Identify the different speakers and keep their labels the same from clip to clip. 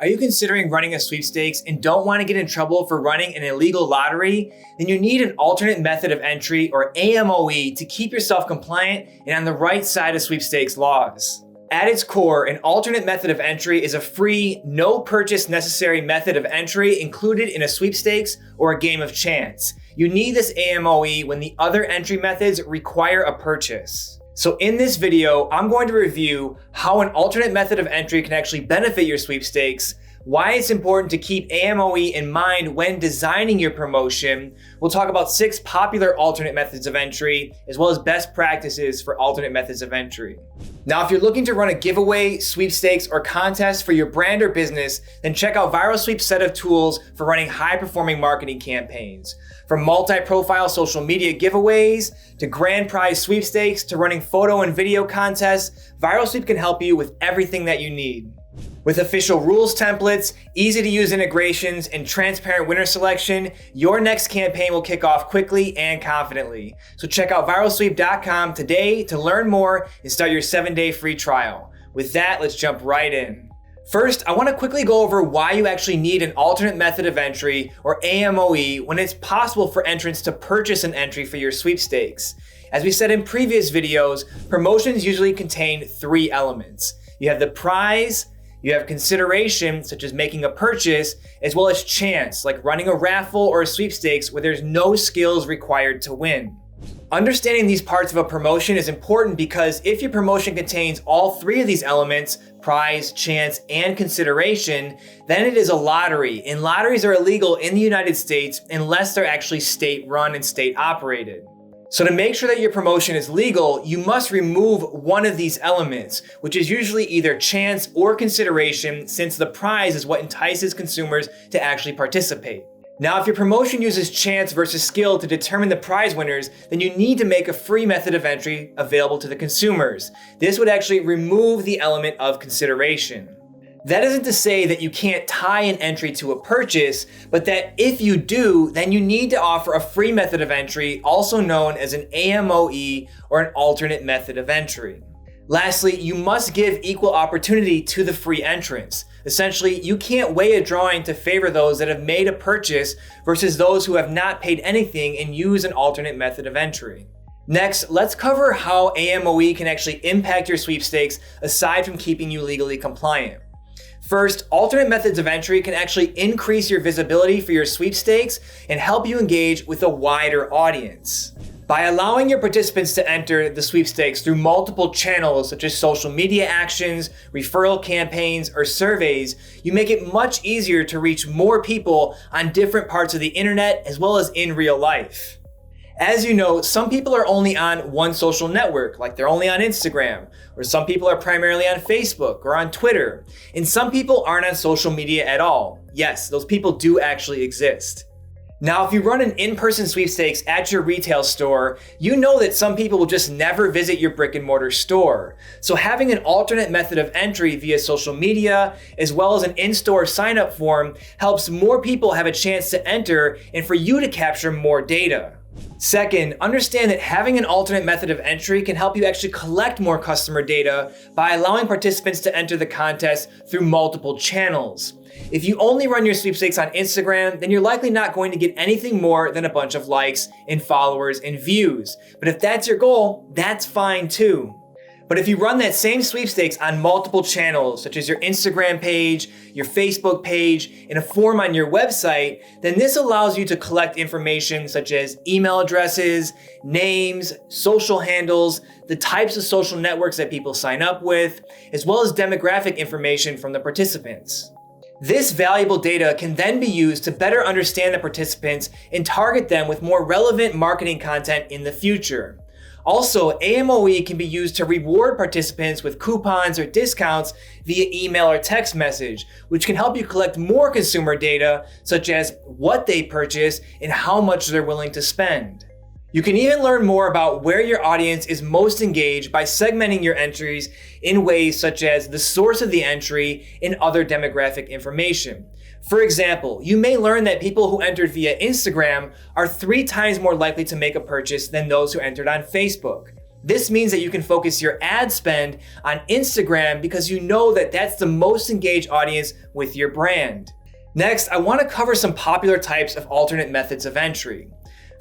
Speaker 1: Are you considering running a sweepstakes and don't want to get in trouble for running an illegal lottery? Then you need an alternate method of entry, or AMOE, to keep yourself compliant and on the right side of sweepstakes laws. At its core, an alternate method of entry is a free, no purchase necessary method of entry included in a sweepstakes or a game of chance. You need this AMOE when the other entry methods require a purchase. So in this video, I'm going to review how an alternate method of entry can actually benefit your sweepstakes, why it's important to keep AMOE in mind when designing your promotion. We'll talk about 6 popular alternate methods of entry, as well as best practices for alternate methods of entry. Now, if you're looking to run a giveaway, sweepstakes, or contest for your brand or business, then check out ViralSweep's set of tools for running high-performing marketing campaigns. From multi-profile social media giveaways, to grand prize sweepstakes, to running photo and video contests, ViralSweep can help you with everything that you need. With official rules templates, easy-to-use integrations, and transparent winner selection, your next campaign will kick off quickly and confidently. So check out ViralSweep.com today to learn more and start your 7-day free trial. With that, let's jump right in. First, I want to quickly go over why you actually need an alternate method of entry, or AMOE, when it's possible for entrants to purchase an entry for your sweepstakes. As we said in previous videos, promotions usually contain 3 elements. You have the prize, you have consideration, such as making a purchase, as well as chance, like running a raffle or a sweepstakes where there's no skills required to win. Understanding these parts of a promotion is important because if your promotion contains all 3 of these elements, prize, chance, and consideration, then it is a lottery, and lotteries are illegal in the United States unless they're actually state-run and state-operated. So to make sure that your promotion is legal, you must remove one of these elements, which is usually either chance or consideration, since the prize is what entices consumers to actually participate. Now, if your promotion uses chance versus skill to determine the prize winners, then you need to make a free method of entry available to the consumers. This would actually remove the element of consideration. That isn't to say that you can't tie an entry to a purchase, but that if you do, then you need to offer a free method of entry, also known as an AMOE, or an alternate method of entry. Lastly, you must give equal opportunity to the free entrants. Essentially, you can't weigh a drawing to favor those that have made a purchase versus those who have not paid anything and use an alternate method of entry. Next, let's cover how AMOE can actually impact your sweepstakes aside from keeping you legally compliant. First, alternate methods of entry can actually increase your visibility for your sweepstakes and help you engage with a wider audience. By allowing your participants to enter the sweepstakes through multiple channels such as social media actions, referral campaigns, or surveys, you make it much easier to reach more people on different parts of the internet as well as in real life. As you know, some people are only on one social network, like they're only on Instagram, or some people are primarily on Facebook or on Twitter, and some people aren't on social media at all. Yes, those people do actually exist. Now, if you run an in-person sweepstakes at your retail store, you know that some people will just never visit your brick and mortar store. So having an alternate method of entry via social media, as well as an in-store sign-up form, helps more people have a chance to enter and for you to capture more data. Second, understand that having an alternate method of entry can help you actually collect more customer data by allowing participants to enter the contest through multiple channels. If you only run your sweepstakes on Instagram, then you're likely not going to get anything more than a bunch of likes and followers and views. But if that's your goal, that's fine too. But if you run that same sweepstakes on multiple channels, such as your Instagram page, your Facebook page, and a form on your website, then this allows you to collect information such as email addresses, names, social handles, the types of social networks that people sign up with, as well as demographic information from the participants. This valuable data can then be used to better understand the participants and target them with more relevant marketing content in the future. Also, AMOE can be used to reward participants with coupons or discounts via email or text message, which can help you collect more consumer data, such as what they purchase and how much they're willing to spend. You can even learn more about where your audience is most engaged by segmenting your entries in ways such as the source of the entry and other demographic information. For example, you may learn that people who entered via Instagram are 3 times more likely to make a purchase than those who entered on Facebook. This means that you can focus your ad spend on Instagram because you know that that's the most engaged audience with your brand. Next, I want to cover some popular types of alternate methods of entry.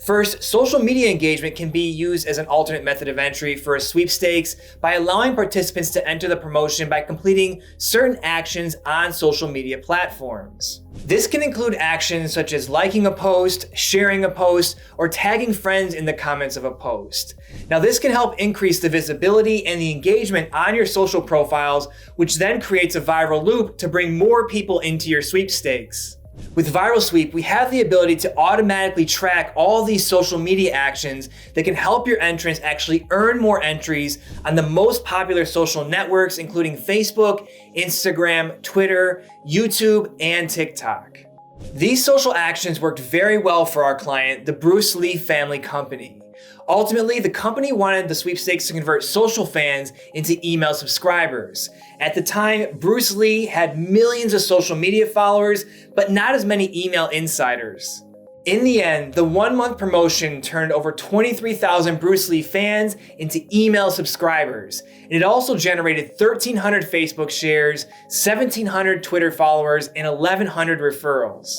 Speaker 1: First, social media engagement can be used as an alternate method of entry for a sweepstakes by allowing participants to enter the promotion by completing certain actions on social media platforms. This can include actions such as liking a post, sharing a post, or tagging friends in the comments of a post. Now, this can help increase the visibility and the engagement on your social profiles, which then creates a viral loop to bring more people into your sweepstakes. With ViralSweep, we have the ability to automatically track all these social media actions that can help your entrants actually earn more entries on the most popular social networks, including Facebook, Instagram, Twitter, YouTube, and TikTok. These social actions worked very well for our client, the Bruce Lee family company. Ultimately, the company wanted the sweepstakes to convert social fans into email subscribers. At the time, Bruce Lee had millions of social media followers, but not as many email insiders. In the end, the 1-month promotion turned over 23,000 Bruce Lee fans into email subscribers. And it also generated 1,300 Facebook shares, 1,700 Twitter followers, and 1,100 referrals.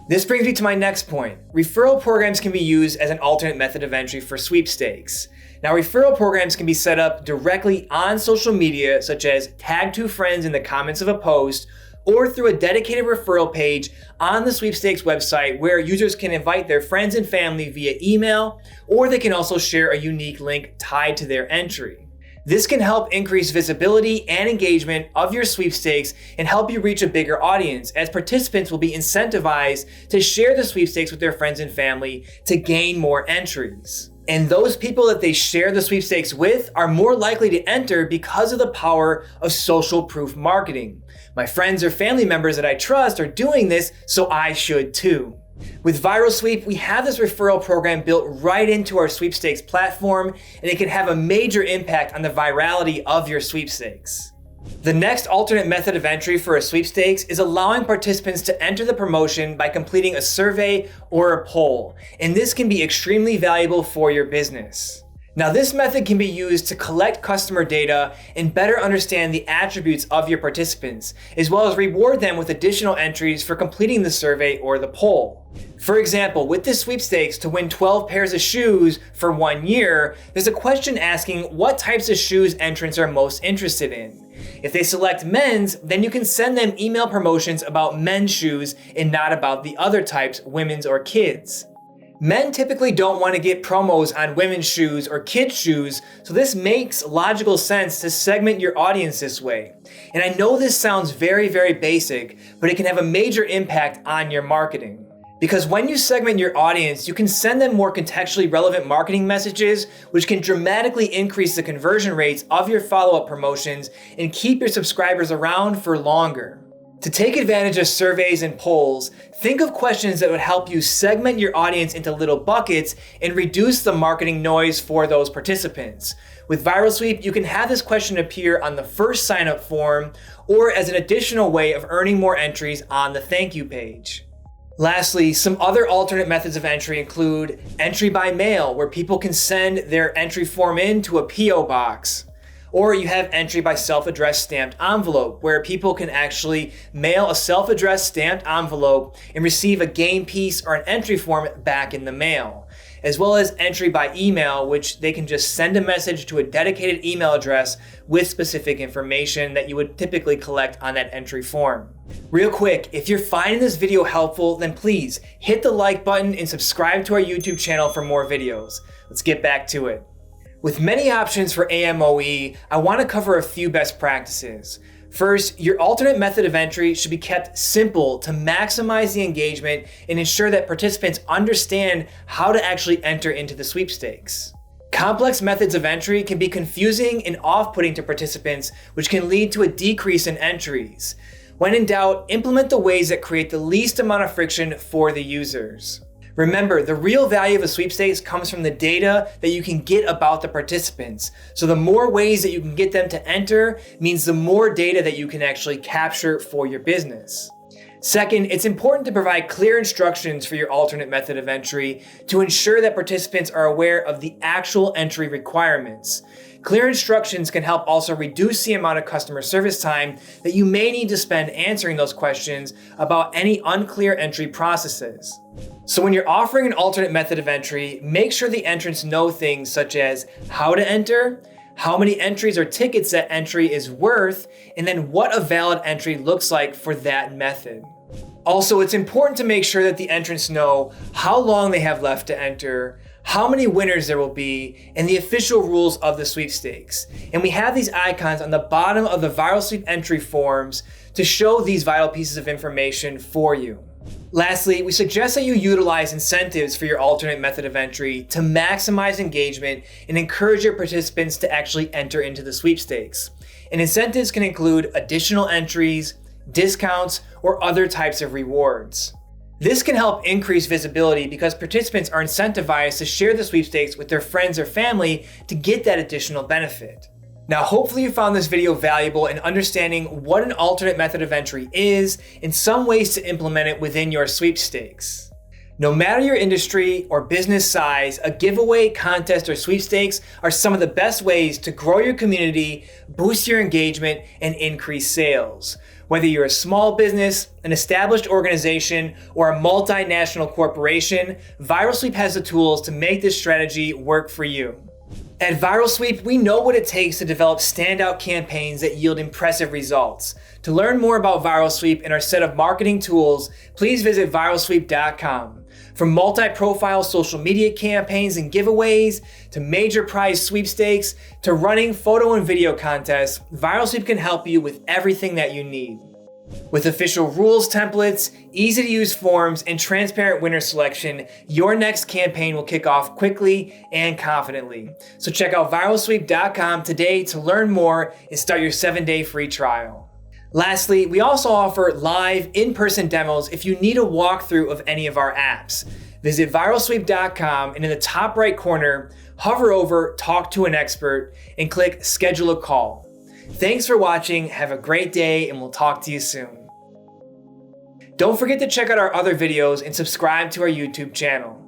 Speaker 1: This brings me to my next point. Referral programs can be used as an alternate method of entry for sweepstakes. Now, referral programs can be set up directly on social media, such as tag 2 friends in the comments of a post, or through a dedicated referral page on the sweepstakes website where users can invite their friends and family via email, or they can also share a unique link tied to their entry. This can help increase visibility and engagement of your sweepstakes and help you reach a bigger audience, as participants will be incentivized to share the sweepstakes with their friends and family to gain more entries. And those people that they share the sweepstakes with are more likely to enter because of the power of social proof marketing. My friends or family members that I trust are doing this, so I should too. With ViralSweep, we have this referral program built right into our sweepstakes platform, and it can have a major impact on the virality of your sweepstakes. The next alternate method of entry for a sweepstakes is allowing participants to enter the promotion by completing a survey or a poll, and this can be extremely valuable for your business. Now, this method can be used to collect customer data and better understand the attributes of your participants, as well as reward them with additional entries for completing the survey or the poll. For example, with this sweepstakes to win 12 pairs of shoes for 1 year, there's a question asking what types of shoes entrants are most interested in. If they select men's, then you can send them email promotions about men's shoes and not about the other types, women's or kids. Men typically don't want to get promos on women's shoes or kids' shoes, so this makes logical sense to segment your audience this way. And I know this sounds very, very basic, but it can have a major impact on your marketing. Because when you segment your audience, you can send them more contextually relevant marketing messages, which can dramatically increase the conversion rates of your follow-up promotions and keep your subscribers around for longer. To take advantage of surveys and polls, think of questions that would help you segment your audience into little buckets and reduce the marketing noise for those participants. With ViralSweep, you can have this question appear on the first sign-up form or as an additional way of earning more entries on the thank you page. Lastly, some other alternate methods of entry include entry by mail, where people can send their entry form in to a P.O. box. Or you have entry by self-addressed stamped envelope, where people can actually mail a self-addressed stamped envelope and receive a game piece or an entry form back in the mail. As well as entry by email, which they can just send a message to a dedicated email address with specific information that you would typically collect on that entry form. Real quick, if you're finding this video helpful, then please hit the like button and subscribe to our YouTube channel for more videos. Let's get back to it. With many options for AMOE, I want to cover a few best practices. First, your alternate method of entry should be kept simple to maximize the engagement and ensure that participants understand how to actually enter into the sweepstakes. Complex methods of entry can be confusing and off-putting to participants, which can lead to a decrease in entries. When in doubt, implement the ways that create the least amount of friction for the users. Remember, the real value of a sweepstakes comes from the data that you can get about the participants. So the more ways that you can get them to enter means the more data that you can actually capture for your business. Second, it's important to provide clear instructions for your alternate method of entry to ensure that participants are aware of the actual entry requirements. Clear instructions can help also reduce the amount of customer service time that you may need to spend answering those questions about any unclear entry processes. So when you're offering an alternate method of entry, make sure the entrants know things such as how to enter, how many entries or tickets that entry is worth, and then what a valid entry looks like for that method. Also, it's important to make sure that the entrants know how long they have left to enter, how many winners there will be, and the official rules of the sweepstakes. And we have these icons on the bottom of the ViralSweep entry forms to show these vital pieces of information for you. Lastly, we suggest that you utilize incentives for your alternate method of entry to maximize engagement and encourage your participants to actually enter into the sweepstakes. And incentives can include additional entries, discounts, or other types of rewards. This can help increase visibility because participants are incentivized to share the sweepstakes with their friends or family to get that additional benefit. Now, hopefully you found this video valuable in understanding what an alternate method of entry is and some ways to implement it within your sweepstakes. No matter your industry or business size, a giveaway, contest, or sweepstakes are some of the best ways to grow your community, boost your engagement, and increase sales. Whether you're a small business, an established organization, or a multinational corporation, ViralSweep has the tools to make this strategy work for you. At ViralSweep, we know what it takes to develop standout campaigns that yield impressive results. To learn more about ViralSweep and our set of marketing tools, please visit ViralSweep.com. From multi-profile social media campaigns and giveaways, to major prize sweepstakes, to running photo and video contests, ViralSweep can help you with everything that you need. With official rules templates, easy-to-use forms, and transparent winner selection, your next campaign will kick off quickly and confidently. So check out ViralSweep.com today to learn more and start your 7-day free trial. Lastly, we also offer live in-person demos if you need a walkthrough of any of our apps. Visit ViralSweep.com and in the top right corner, hover over Talk to an Expert and click Schedule a Call. Thanks for watching, have a great day, and we'll talk to you soon. Don't forget to check out our other videos and subscribe to our YouTube channel.